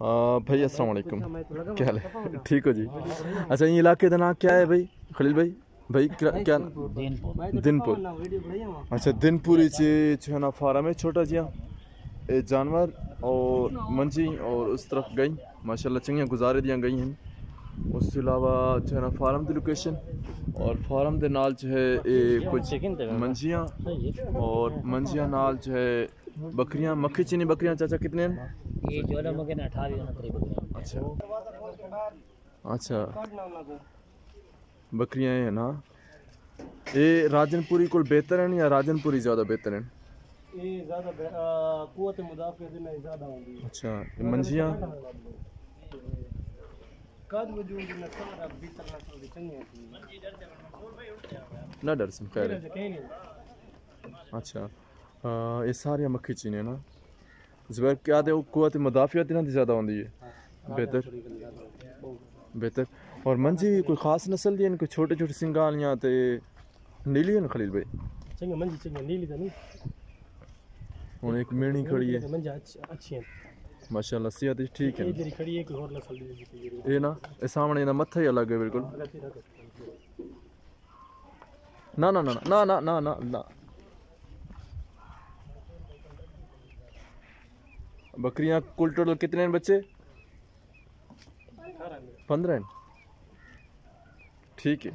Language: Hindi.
भाई अस्सलाम वालेकुम, क्या हाल है? ठीक हो जी? अच्छा, ये इलाके का नाम क्या है भाई खलील भाई? भाई क्या दिनपुर। अच्छा, दिनपुर है ना फार्म है छोटा जिहा जानवर और मंजी और उस तरफ गई माशाल्लाह चंगियां गुजारे दियां गई हैं। उस तो अलावा जो है ना फार्म की लोकेशन और फार्म के नाल जो है कुछ मंजियां और मंजियां नाल जो है बकरियां मक्खी चीनी बकरियां। चाचा कितने हैं? ये जो ना मगे 18 बकरियां। अच्छा अच्छा, बकरियां है ना। ये राजनपुरी को बेहतर है या राजनपुरी ज़्यादा बेहतर है? ये ज़्यादा कुव्वत मुदाफ़ियत में ज़्यादा होगी। अच्छा, मंजियां कद वजूद न सारा भीतर न सब चंगे ना डर से खैर है। अच्छा, ये सारी मक्खी चीनी ना ज़ुबैर क्या दे कुव्वत मुदाफ़ियत ना ज़्यादा होती है बेहतर बेहतर। और मंजी कोई ख़ास नस्ल दी कोई छोटे छोटे सिंगालियाँ ते नीली है ना खलील भाई? चंगे मंजी चंगे नीली तो नहीं। हुन एक मेणी खड़ी है मंजा अच्छी है माशाल्लाह, सेहत ठीक है। ये जरी खड़ी है कोई और नस्ल दी ये ना ये सामने ना मत्था ही अलग है बिल्कुल। ना ना ना ना ना ना ना ना बकरियां कुल टोटल कितने हैं बच्चे? 15 हैं। ठीक है।